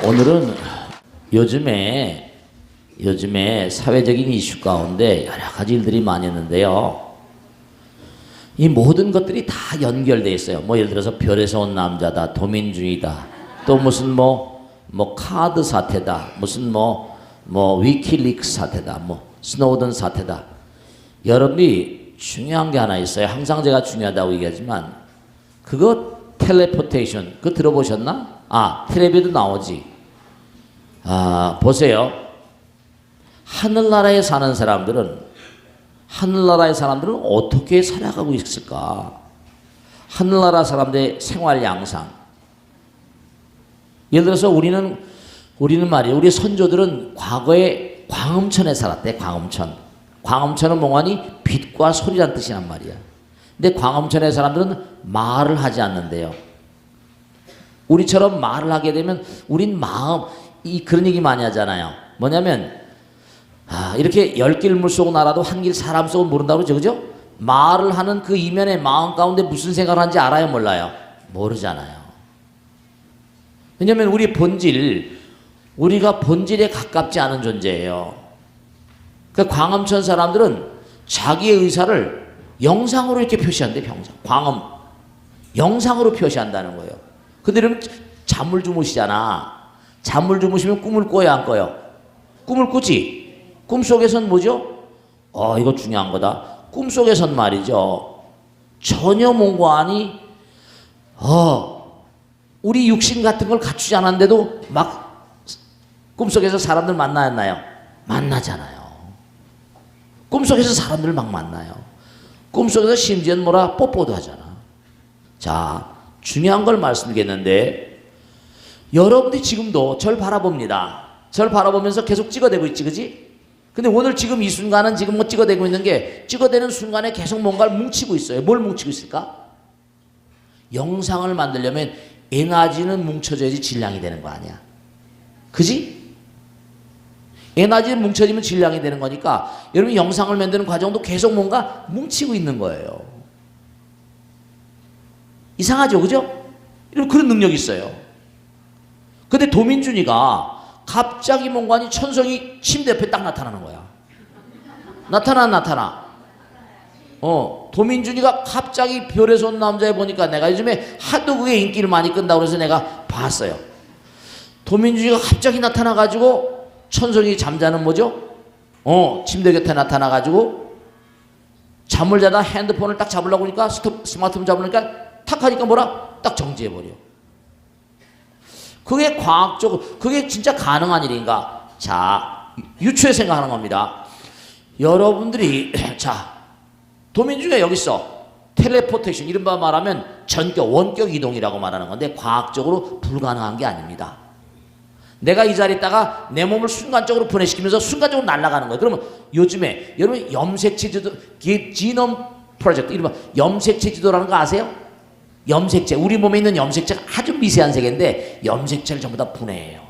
오늘은 요즘에 사회적인 이슈 가운데 여러 가지 일들이 많이 있는데요. 이 모든 것들이 다 연결되어 있어요. 뭐 예를 들어서 별에서 온 남자다, 도민주의다, 또 무슨 뭐 카드 사태다, 무슨 뭐 위키리크 사태다, 뭐 스노우든 사태다. 여러분이 중요한 게 하나 있어요. 항상 제가 중요하다고 얘기하지만 그거 텔레포테이션 그거 들어보셨나? 텔레비도 나오지. 보세요. 하늘나라에 사는 사람들은 어떻게 살아가고 있을까? 하늘나라 사람들의 생활 양상. 예를 들어서 우리는 말이에요. 우리 선조들은 과거에 광음천에 살았대. 광음천은 몽환이 빛과 소리란 뜻이란 말이야. 근데 광음천의 사람들은 말을 하지 않는데요. 우리처럼 말을 하게 되면 우린 그런 얘기 많이 하잖아요. 뭐냐면 이렇게 10길 물속 날아도 한 길 사람 속은 모른다고 그러죠? 그죠? 말을 하는 그 이면의 마음 가운데 무슨 생각을 하는지 알아요? 몰라요? 모르잖아요. 왜냐면 우리가 본질에 가깝지 않은 존재예요. 그 광음천 사람들은 자기의 의사를 영상으로 이렇게 표시한대. 광음 영상으로 표시한다는 거예요. 근데 이러면 잠을 주무시잖아. 잠을 주무시면 꿈을 꿔요, 안 꿔요? 꿈을 꾸지. 꿈속에선 뭐죠? 이거 중요한 거다. 꿈속에선 말이죠. 전혀 무관히 우리 육신 같은 걸 갖추지 않았는데도 막 꿈속에서 사람들 만나요? 만나잖아요. 꿈속에서 사람들 막 만나요. 꿈속에서 심지어는 뽀뽀도 하잖아. 자, 중요한 걸 말씀드리겠는데 여러분들이 지금도 절 바라봅니다. 절 바라보면서 계속 찍어대고 있지, 그지? 근데 오늘 지금 이 순간은 지금 찍어대고 있는 게 찍어대는 순간에 계속 뭔가를 뭉치고 있어요. 뭘 뭉치고 있을까? 영상을 만들려면 에너지는 뭉쳐져야지 질량이 되는 거 아니야. 그지? 에너지는 뭉쳐지면 질량이 되는 거니까 여러분 영상을 만드는 과정도 계속 뭔가 뭉치고 있는 거예요. 이상하죠, 그죠? 이런 그런 능력이 있어요. 근데 도민준이가 갑자기 뭔가니 천성이 침대 옆에 딱 나타나는 거야. 나타나. 도민준이가 갑자기 별에서 온 남자에 보니까 내가 요즘에 하도 그게 인기를 많이 끈다고 그래서 내가 봤어요. 도민준이가 갑자기 나타나가지고 천성이 잠자는 뭐죠? 침대 곁에 나타나가지고 잠을 자다 핸드폰을 딱 잡으려고 하니까 스마트폰 잡으니까 탁 하니까 딱 정지해버려. 그게 과학적으로, 그게 진짜 가능한 일인가? 자, 유추해 생각하는 겁니다. 여러분들이, 도민주가 여기 있어. 텔레포테이션, 이른바 말하면 원격 이동이라고 말하는 건데, 과학적으로 불가능한 게 아닙니다. 내가 이 자리에 있다가 내 몸을 순간적으로 분해시키면서 순간적으로 날아가는 거예요. 그러면 요즘에, 여러분 염색체 지도, 지놈 프로젝트, 이른바 염색체 지도라는 거 아세요? 염색체, 우리 몸에 있는 염색체가 아주 미세한 세계인데 염색체를 전부 다 분해해요.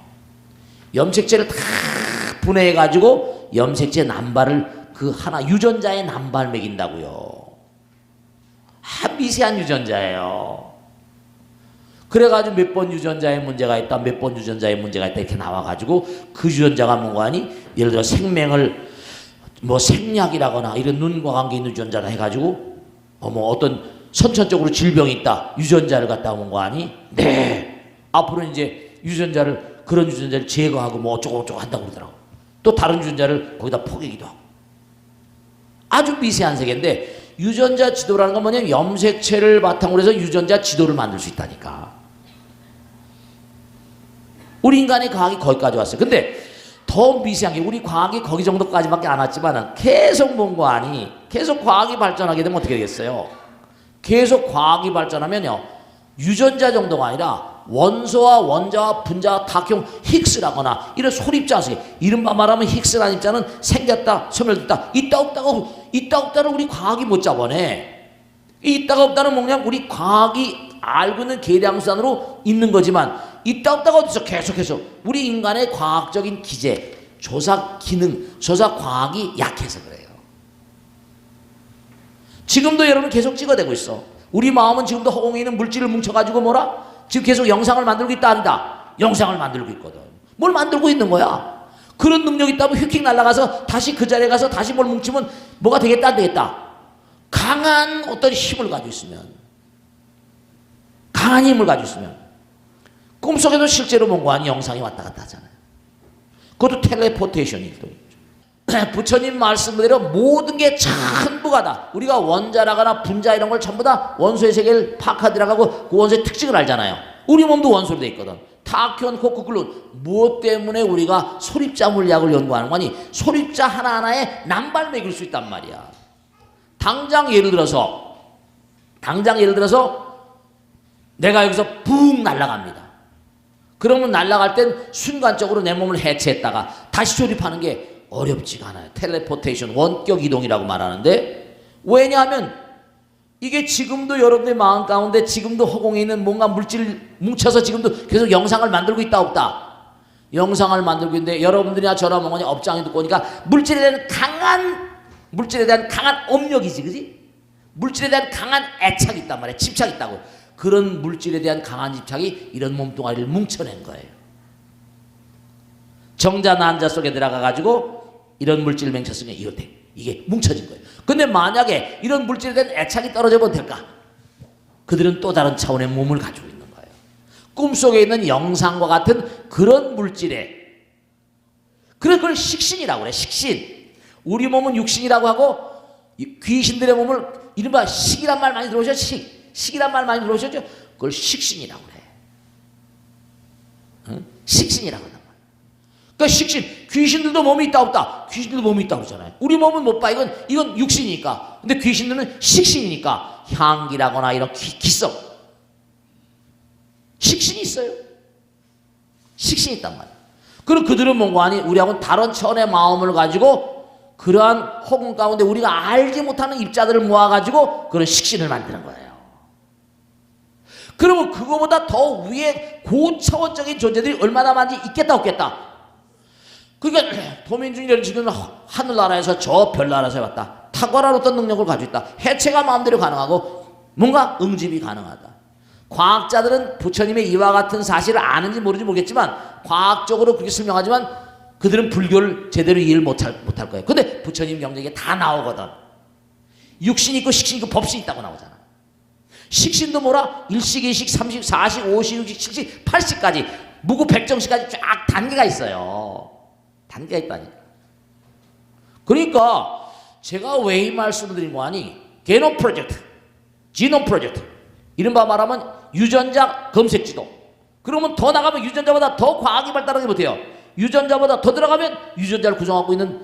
염색체를 다 분해해가지고 염색체 남발을 유전자의 남발 먹인다고요. 미세한 유전자예요. 그래가지고 몇 번 유전자에 문제가 있다, 몇 번 유전자에 문제가 있다 이렇게 나와가지고 그 유전자가 뭔가 하니 예를 들어 생명을 생약이라거나 이런 눈과 관계 있는 유전자다 해가지고 어떤 선천적으로 질병이 있다. 유전자를 갖다 온 거 아니? 네. 앞으로 이제 그런 유전자를 제거하고 어쩌고 한다고 그러더라고. 또 다른 유전자를 거기다 포개기도 하고. 아주 미세한 세계인데 유전자 지도라는 건 뭐냐면 염색체를 바탕으로 해서 유전자 지도를 만들 수 있다니까. 우리 인간의 과학이 거기까지 왔어요. 근데 더 미세한 게 우리 과학이 거기 정도까지밖에 안 왔지만 계속 뭔가 아니 계속 과학이 발전하게 되면 어떻게 되겠어요? 계속 과학이 발전하면요, 유전자 정도가 아니라 원소와 원자와 분자와 다큐 힉스라거나 이런 소립자 세 이른바 말하면 힉스라는 입자는 생겼다, 소멸됐다, 있다 없다를 우리 과학이 못 잡아내. 있다가 없다는 뭐냐면 우리 과학이 알고 있는 계량수단으로 있는 거지만 있다 없다가 어디서 계속해서 우리 인간의 과학적인 기재, 조사 기능, 조사 과학이 약해서 그래요. 지금도 여러분 계속 찍어대고 있어. 우리 마음은 지금도 허공에 있는 물질을 뭉쳐가지고 지금 계속 영상을 만들고 있다 아니다. 영상을 만들고 있거든. 뭘 만들고 있는 거야? 그런 능력이 있다면 휙휙 날아가서 다시 그 자리에 가서 다시 뭘 뭉치면 뭐가 되겠다 안 되겠다. 강한 어떤 힘을 가지고 있으면, 강한 힘을 가지고 있으면 꿈속에도 실제로 뭔가 하는 영상이 왔다 갔다 하잖아요. 그것도 텔레포테이션이 또 있죠. 부처님 말씀대로 모든 게 전부가 다 우리가 원자라거나 분자 이런 걸 전부 다 원소의 세계를 파악하 들어가고 그 원소의 특징을 알잖아요. 우리 몸도 원소로 돼 있거든. 타키온, 코크글룬. 무엇 때문에 우리가 소립자 물리학을 연구하는 거니? 소립자 하나하나에 남발 매길 수 있단 말이야. 당장 예를 들어서 내가 여기서 붕 날아갑니다. 그러면 날아갈 땐 순간적으로 내 몸을 해체했다가 다시 조립하는 게 어렵지가 않아요. 텔레포테이션, 원격 이동이라고 말하는데, 왜냐하면 이게 지금도 여러분의 마음 가운데 지금도 허공에 있는 뭔가 물질 뭉쳐서 지금도 계속 영상을 만들고 있다 없다? 영상을 만들고 있는데 여러분들이나 저나 뭐냐 업장에 듣고 오니까 물질에 대한 강한 업력이지, 그지? 물질에 대한 강한 애착이 있단 말이야. 집착이 있다고. 그런 물질에 대한 강한 집착이 이런 몸뚱아리를 뭉쳐낸 거예요. 정자 난자 속에 들어가 가지고 이런 물질 맹쳤으면 이게 뭉쳐진 거예요. 근데 만약에 이런 물질에 대한 애착이 떨어져면 될까? 그들은 또 다른 차원의 몸을 가지고 있는 거예요. 꿈속에 있는 영상과 같은 그런 물질에, 그래서 그걸 식신이라고 그래. 식신. 우리 몸은 육신이라고 하고 귀신들의 몸을 이른바 식이란 말 많이 들어오셨죠? 식이란 말 많이 들어오셨죠? 그걸 식신이라고 그래. 응? 식신이라고 한단 말이야. 그러니까 식신, 귀신들도 몸이 있다 없다? 귀신들도 몸이 있다 그러잖아요. 우리 몸은 못 봐. 이건 육신이니까. 근데 귀신들은 식신이니까 향기라거나 이런 기성, 식신이 있어요. 식신이 있단 말이야. 그리고 그들은 뭔가 아니 우리하고는 다른 차원의 마음을 가지고 그러한 허공 가운데 우리가 알지 못하는 입자들을 모아가지고 그런 식신을 만드는 거예요. 그러면 그거보다 더 위에 고차원적인 존재들이 얼마나 많이 있겠다 없겠다. 그러니까 도민중이를 지금 하늘나라에서 저 별나라에서 왔다. 탁월한 어떤 능력을 가지고 있다. 해체가 마음대로 가능하고 뭔가 응집이 가능하다. 과학자들은 부처님의 이와 같은 사실을 아는지 모르지 모르겠지만 과학적으로 그렇게 설명하지만 그들은 불교를 제대로 이해를 못할 거예요. 근데 부처님 경전에 다 나오거든. 육신이 있고 식신이 있고 법신이 있다고 나오잖아. 식신도 뭐라? 1식, 2식, 3식, 4식, 5식, 6식, 7식, 8식까지 무구 백정식까지 쫙 단계가 있어요. 단계가 있다니까. 그러니까 제가 왜 이 말씀을 드린 거 아니? 게놈 프로젝트, 지놈 프로젝트, 이른바 말하면 유전자 검색지도. 그러면 더 나가면 유전자보다 더 과학이 발달하지 못해요. 유전자보다 더 들어가면 유전자를 구성하고 있는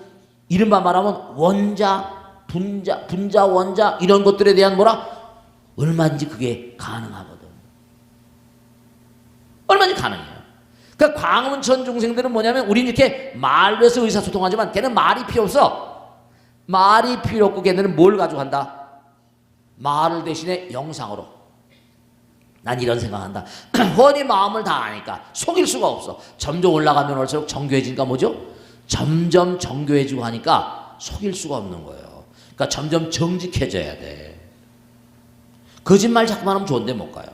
이른바 말하면 원자, 분자, 원자 이런 것들에 대한 뭐라? 얼마든지 그게 가능하거든. 얼마든지 가능해요. 그러니까 광운천 중생들은 뭐냐면 우린 이렇게 말로 해서 의사소통하지만 걔는 말이 필요 없어. 말이 필요 없고 걔네는 뭘 가지고 한다? 말을 대신에 영상으로. 난 이런 생각한다. 훤히 마음을 다 아니까 속일 수가 없어. 점점 올라가면 올수록 정교해지니까 뭐죠? 점점 정교해지고 하니까 속일 수가 없는 거예요. 그러니까 점점 정직해져야 돼. 거짓말 자꾸만 하면 좋은데 못 가요.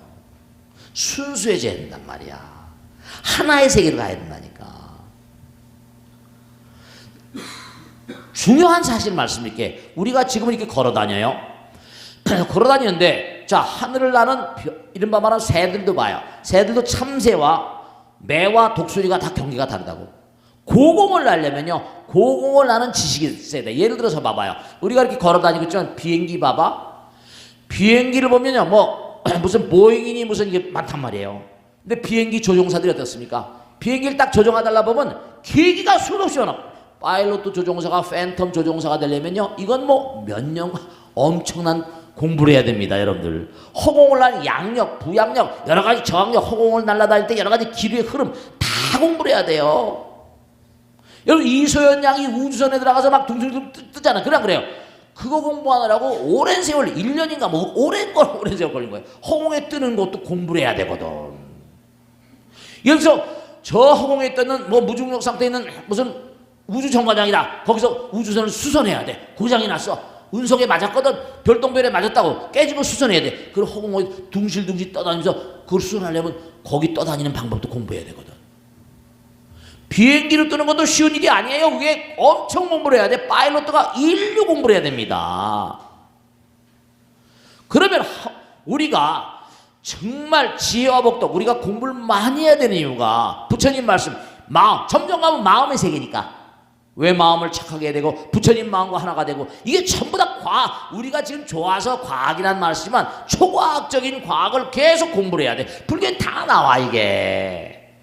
순수해져야 된단 말이야. 하나의 세계로 가야 된다니까. 중요한 사실 말씀드릴게. 우리가 지금 이렇게 걸어다녀요. 걸어다니는데 자 하늘을 나는 이른바 말하는 새들도 봐요. 새들도 참새와 매와 독수리가 다 경계가 다르다고. 고공을 날려면요. 고공을 나는 지식이 있어야 돼. 예를 들어서 봐봐요. 우리가 이렇게 걸어다니고 있지만 비행기 봐봐. 비행기를 보면요. 뭐 무슨 보잉이니 무슨 이게 많단 말이에요. 근데 비행기 조종사들이 어떻습니까? 비행기를 딱 조종하달라 보면 계기가 수없이 많아. 파일럿 조종사가 팬텀 조종사가 되려면요. 이건 뭐 몇 년 엄청난 공부를 해야 됩니다, 여러분들. 허공을 날 양력, 부양력, 여러 가지 저항력, 허공을 날아다닐 때 여러 가지 기류의 흐름 다 공부를 해야 돼요. 여러분 이소연 양이 우주선에 들어가서 막 둥둥둥 뜨잖아. 그냥 그래요. 그거 공부하느라고 오랜 세월, 1년인가 뭐 오랜 세월 걸린 거예요. 허공에 뜨는 것도 공부를 해야 되거든. 여기서 저 허공에 뜨는 뭐 무중력 상태에 있는 무슨 우주 정거장이다. 거기서 우주선을 수선해야 돼. 고장이 났어. 운석에 맞았거든. 별똥별에 맞았다고 깨진 걸 수선해야 돼. 그걸 허공에 둥실둥실 떠다니면서 그걸 수선하려면 거기 떠다니는 방법도 공부해야 되거든. 비행기를 뜨는 것도 쉬운 일이 아니에요. 그게 엄청 공부를 해야 돼. 파일럿가 인류 공부를 해야 됩니다. 그러면 우리가 정말 지혜와 복덕, 우리가 공부를 많이 해야 되는 이유가 부처님 말씀, 마음, 점점 가면 마음의 세계니까. 왜 마음을 착하게 해야 되고 부처님 마음과 하나가 되고, 이게 전부 다 과학. 우리가 지금 좋아서 과학이란 말을 쓰지만 초과학적인 과학을 계속 공부를 해야 돼. 불교엔 다 나와 이게.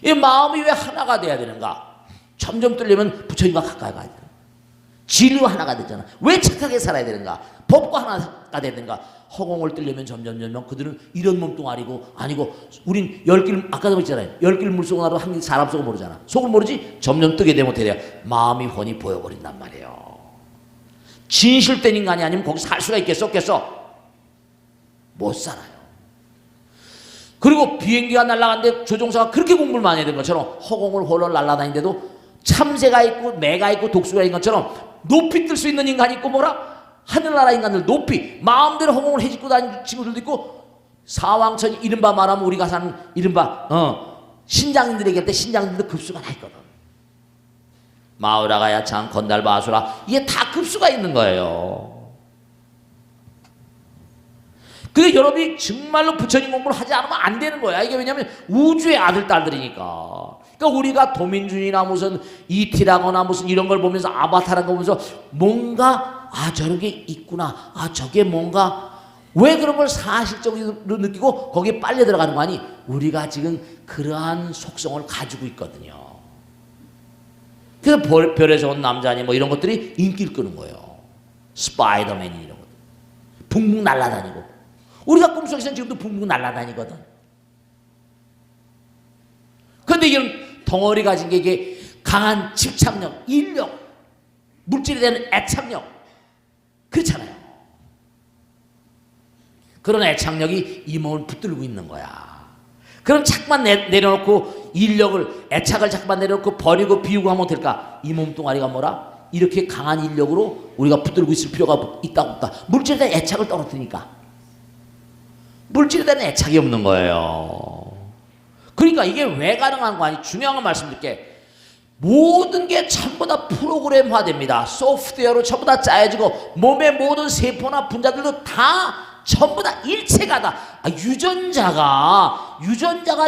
이 마음이 왜 하나가 돼야 되는가? 점점 뚫리면 부처님과 가까이 가야 돼. 진리와 하나가 되잖아. 왜 착하게 살아야 되는가? 법과 하나가 되는가? 허공을 뚫려면 점점 그들은 이런 몸뚱아리고 아니고, 우린 열길, 아까도 했잖아요. 열길 물속을 알아 한 사람 속을 모르잖아. 속을 모르지? 점점 뜨게 되면 어떻게 돼요? 마음이 훤히 보여버린단 말이에요. 진실된 인간이 아니면 거기서 살 수가 있겠어 없겠어? 못 살아요. 그리고 비행기가 날아가는데 조종사가 그렇게 공부를 많이 해야 되는 것처럼 허공을 홀로 날아다니는데도 참새가 있고 매가 있고 독수리가 있는 것처럼 높이 뜰 수 있는 인간이 있고, 뭐라? 하늘나라 인간들 높이 마음대로 허공을 헤집고 다니는 친구들도 있고, 사왕천이 이른바 말하면 우리가 사는 이른바 신장인들에게 할 때 신장인들도 급수가 다 있거든. 마우라가 야창 건달바 아수라, 이게 다 급수가 있는 거예요. 근데 여러분이 정말로 부처님 공부를 하지 않으면 안 되는 거야. 이게 왜냐면 우주의 아들 딸들이니까. 그러니까 우리가 도민준이나 무슨 이티라거나 무슨 이런 걸 보면서, 아바타라는 거 보면서 뭔가 저런 게 있구나, 저게 뭔가, 왜 그런 걸 사실적으로 느끼고 거기에 빨려 들어가는 거 아니? 우리가 지금 그러한 속성을 가지고 있거든요. 그래서 별에서 온 남자니 뭐 이런 것들이 인기를 끄는 거예요. 스파이더맨이 이런 것들 붕붕 날아다니고, 우리가 꿈속에서는 지금도 붕붕 날아다니거든. 그런데 이런 덩어리 가진 게 이게 강한 집착력, 인력, 물질에 대한 애착력, 그렇잖아요. 그런 애착력이 이 몸을 붙들고 있는 거야. 그럼 자꾸만 내려놓고 인력을, 애착을 자꾸만 내려놓고 버리고 비우고 하면 될까? 이 몸뚱아리가 뭐라? 이렇게 강한 인력으로 우리가 붙들고 있을 필요가 있다 없다? 물질에 대한 애착을 떨어뜨리니까. 물질에 대한 애착이 없는 거예요. 그러니까 이게 왜 가능한 거 아니? 중요한 거 말씀드릴게. 모든 게 전부 다 프로그램화됩니다. 소프트웨어로 전부 다 짜여지고, 몸의 모든 세포나 분자들도 다 전부 다 일체가 다. 유전자가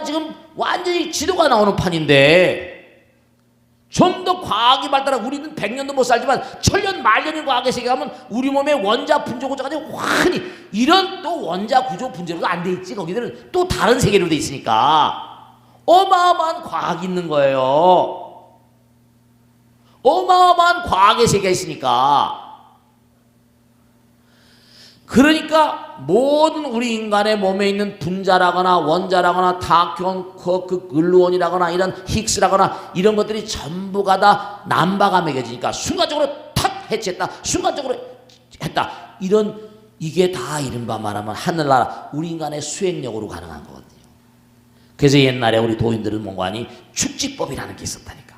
지금 완전히 지도가 나오는 판인데, 좀 더 과학이 발달하고, 우리는 100년도 못 살지만 1000년 말년의 과학의 세계 가면 우리 몸의 원자 분조 구조까지 완전히, 이런 또 원자 구조 분재로도 안 돼 있지. 거기들은 또 다른 세계로 돼 있으니까 어마어마한 과학이 있는 거예요. 어마어마한 과학의 세계가 있으니까. 그러니까 모든 우리 인간의 몸에 있는 분자라거나 원자라거나 다큐온, 쿼크, 글루온이라거나 이런 힉스라거나 이런 것들이 전부가 다 남바가 매겨지니까 순간적으로 탁 해체했다, 순간적으로 했다, 이런, 이게 다 이른바 말하면 하늘나라 우리 인간의 수행력으로 가능한 거거든요. 그래서 옛날에 우리 도인들은 뭔가 하니 축지법이라는 게 있었다니까.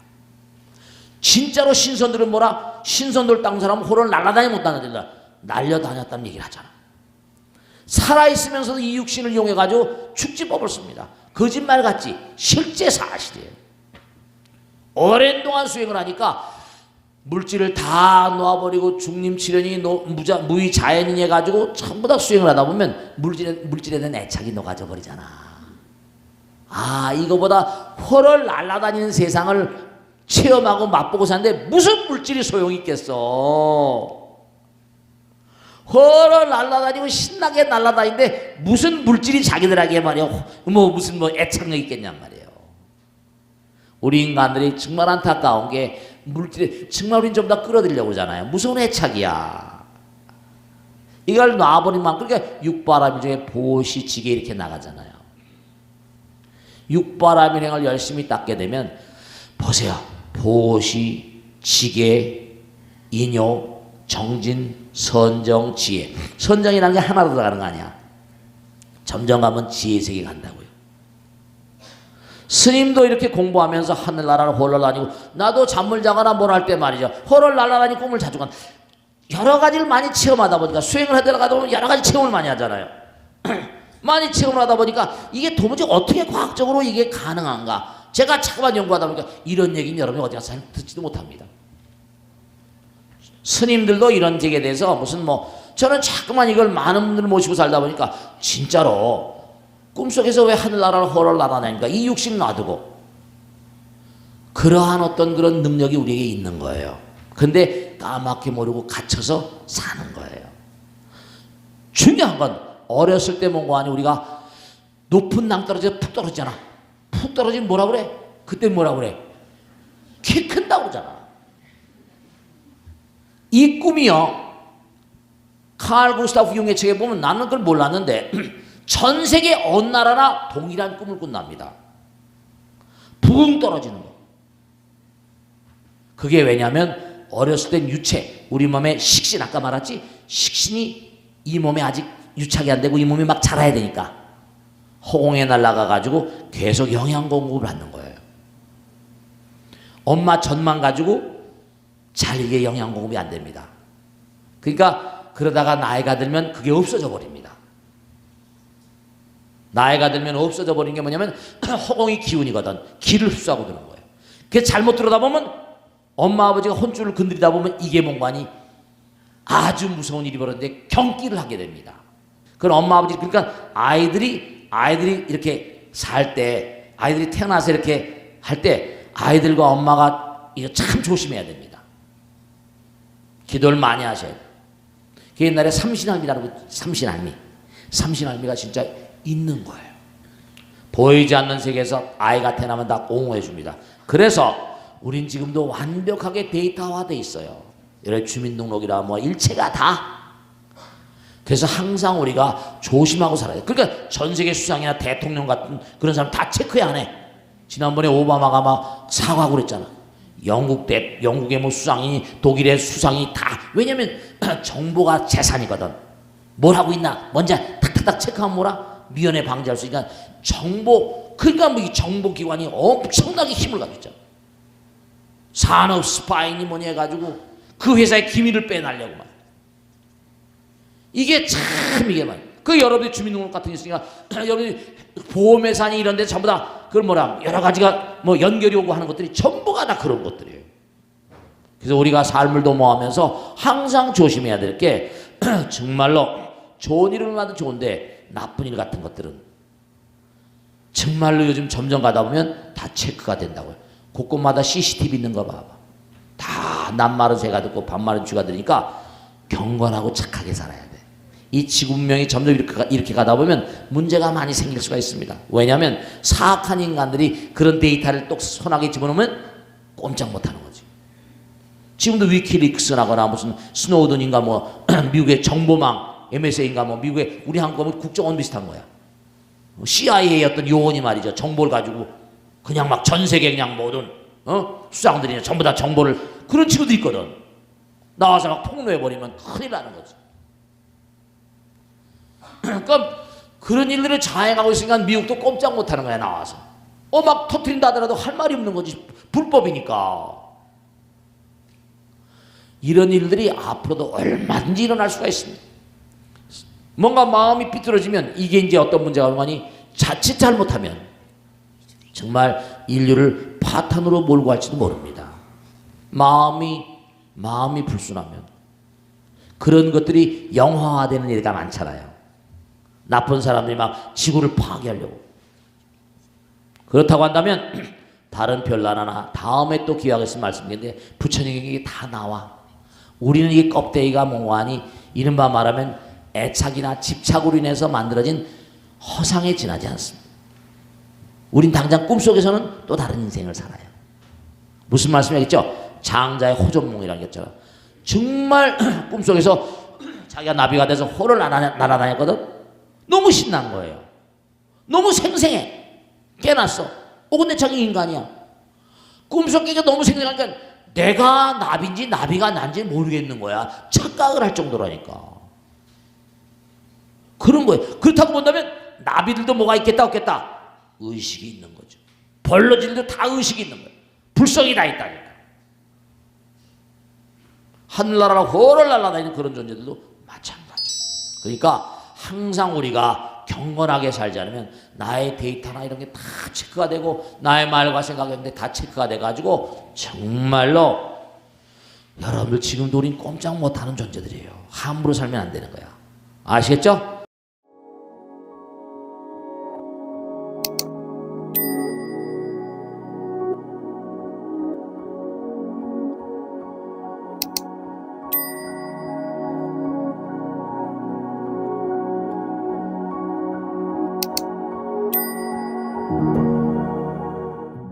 진짜로 신선들은 뭐라? 신선들 땅 사람은 호를 날아다니 못 다닌다, 날려다녔다는 얘기를 하잖아. 살아있으면서도 이 육신을 이용해가지고 축지법을 씁니다. 거짓말 같지? 실제 사실이에요. 오랜 동안 수행을 하니까 물질을 다 놓아버리고 중림치련이 무의자연인 해가지고 전부 다 수행을 하다 보면 물질에 대한 애착이 녹아져 버리잖아. 이거보다 호를 날아다니는 세상을 체험하고 맛보고 사는데 무슨 물질이 소용이 있겠어. 허러 날아다니고 신나게 날아다니는데 무슨 물질이 자기들에게 말이야 무슨 애착력이 있겠냔 말이에요. 우리 인간들이 정말 안타까운 게 물질에 정말 우린 좀 더 끌어들이려고 그러잖아요. 무슨 애착이야. 이걸 놔버리면, 그러니까 육바라밀 중에 보시, 지게 이렇게 나가잖아요. 육바라밀행을 열심히 닦게 되면 보세요. 보시, 지게, 인요, 정진, 선정, 지혜. 선정이라는 게 하나로 들어가는 거 아니야. 점점 가면 지혜 세계 간다고요. 스님도 이렇게 공부하면서 하늘나라를 홀로 다니고, 나도 잠을 자거나 뭘 할 때 말이죠, 홀로 날아다니고 꿈을 자주 간. 여러 가지를 많이 체험하다 보니까 수행을 하다가 보면 여러 가지 체험을 많이 하잖아요. 많이 체험을 하다 보니까 이게 도무지 어떻게 과학적으로 이게 가능한가? 제가 자꾸만 연구하다 보니까 이런 얘기는 여러분이 어디 가서 잘 듣지도 못합니다. 스님들도 이런 얘기에 대해서 무슨 저는 자꾸만 이걸 많은 분들을 모시고 살다 보니까 진짜로 꿈속에서 왜 하늘나라를 허를 날아다니까 이 육신 놔두고 그러한 어떤 그런 능력이 우리에게 있는 거예요. 근데 까맣게 모르고 갇혀서 사는 거예요. 중요한 건 어렸을 때 뭔가 아니 우리가 높은 낭떠러지에 푹 떨어지잖아. 푹 떨어지면 뭐라 그래? 그때 뭐라 그래? 키 큰다고 그러잖아. 이 꿈이요. 칼 구스타프 융의 책에 보면 나는 그걸 몰랐는데 전 세계 어느 나라나 동일한 꿈을 꾼답니다. 붕 떨어지는 거. 그게 왜냐하면 어렸을 땐 유체, 우리 몸에 식신, 아까 말했지? 식신이 이 몸에 아직 유착이 안 되고 이 몸이 막 자라야 되니까 허공에 날아가 가지고 계속 영양 공급을 받는 거예요. 엄마 젖만 가지고 잘 이게 영양 공급이 안 됩니다. 그러니까 그러다가 나이가 들면 그게 없어져 버립니다. 나이가 들면 없어져 버린 게 뭐냐면 허공이 기운이거든. 기를 흡수하고 드는 거예요. 그게 잘못 들어다 보면 엄마 아버지가 혼줄을 건드리다 보면 이게 뭔가니 아주 무서운 일이 벌어지는데 경기를 하게 됩니다. 그럼 엄마 아버지 그러니까 아이들이 이렇게 살 때 아이들이 태어나서 이렇게 할 때 아이들과 엄마가 이거 참 조심해야 됩니다. 기도를 많이 하셔야 돼요. 그 옛날에 삼신할미라고 삼신할미가 진짜 있는 거예요. 보이지 않는 세계에서 아이가 태어나면 다 옹호해 줍니다. 그래서 우린 지금도 완벽하게 데이터화돼 있어요. 여러 주민등록이라 일체가 다. 그래서 항상 우리가 조심하고 살아야 돼. 그러니까 전 세계 수상이나 대통령 같은 그런 사람 다 체크해 안 해. 지난번에 오바마가 막 사과하고 그랬잖아. 영국의 수상이 독일의 수상이 다. 왜냐면 정보가 재산이거든. 뭘 하고 있나 먼저 탁탁탁 체크하면 뭐라? 미연에 방지할 수 있으니까 그러니까 이 정보기관이 엄청나게 힘을 가지고 있잖아. 산업 스파이니 뭐니 해가지고 그 회사의 기밀을 빼내려고 말. 이게 여러분이 주민등록 같은 게 있으니까 여러분이 보험회사니 이런 데 전부 다 그걸 여러 가지가 연결이 오고 하는 것들이 전부가 다 그런 것들이에요. 그래서 우리가 삶을 도모하면서 항상 조심해야 될 게 정말로 좋은 일은 얼마나 좋은데 나쁜 일 같은 것들은 정말로 요즘 점점 가다 보면 다 체크가 된다고요. 곳곳마다 CCTV 있는 거 봐봐. 다 낱말은 새가 듣고 반말은 쥐가 들으니까 경건하고 착하게 살아야 돼. 이 지구 문명이 점점 이렇게 가다 보면 문제가 많이 생길 수가 있습니다. 왜냐하면 사악한 인간들이 그런 데이터를 똑 손아귀에 집어넣으면 꼼짝 못하는 거지. 지금도 위키리크스나거나 무슨 스노우든인가 미국의 정보망 MSA인가 미국의 우리 한국하고 국정원 비슷한 거야. CIA의 어떤 요원이 말이죠. 정보를 가지고 그냥 막 전 세계 그냥 모든 수장들이 전부 다 정보를 그런 친구도 있거든. 나와서 막 폭로해버리면 큰일 나는 거지. 그러니까 그런 일들을 자행하고 있으니까 미국도 꼼짝 못하는 거야. 나와서 막 터트린다 하더라도 할 말이 없는 거지. 불법이니까. 이런 일들이 앞으로도 얼마든지 일어날 수가 있습니다. 뭔가 마음이 삐뚤어지면 이게 이제 어떤 문제가 오니 자칫 잘못하면 정말 인류를 파탄으로 몰고 갈지도 모릅니다. 마음이 불순하면 그런 것들이 영화화되는 일이 많잖아요. 나쁜 사람들이 막 지구를 파괴하려고. 그렇다고 한다면 다른 별난 하나 다음에 또 기회하겠으면 말씀드리는데 부처님에게 이게 다 나와. 우리는 이게 껍데기가 몽환이 이른바 말하면 애착이나 집착으로 인해서 만들어진 허상에 지나지 않습니다. 우린 당장 꿈속에서는 또 다른 인생을 살아요. 무슨 말씀이겠죠? 장자의 호전몽이라는 게 있잖아. 정말 꿈속에서 자기가 나비가 돼서 호를 날아다녔거든. 너무 신난 거예요. 너무 생생해. 깨났어. 근데 자기 인간이야. 꿈속 깨가 너무 생생하니까 내가 나비인지 나비가 난지 모르겠는 거야. 착각을 할 정도라니까. 그런 거예요. 그렇다고 본다면 나비들도 뭐가 있겠다 없겠다. 의식이 있는 거죠. 벌러질도 다 의식이 있는 거예요. 불성이 다 있다니까. 하늘나라로 호를 날아다니는 그런 존재들도 마찬가지예요. 그러니까 항상 우리가 경건하게 살지 않으면 나의 데이터나 이런 게 다 체크가 되고 나의 말과 생각인데 다 체크가 돼가지고 정말로 여러분들 지금도 우린 꼼짝 못하는 존재들이에요. 함부로 살면 안 되는 거야. 아시겠죠?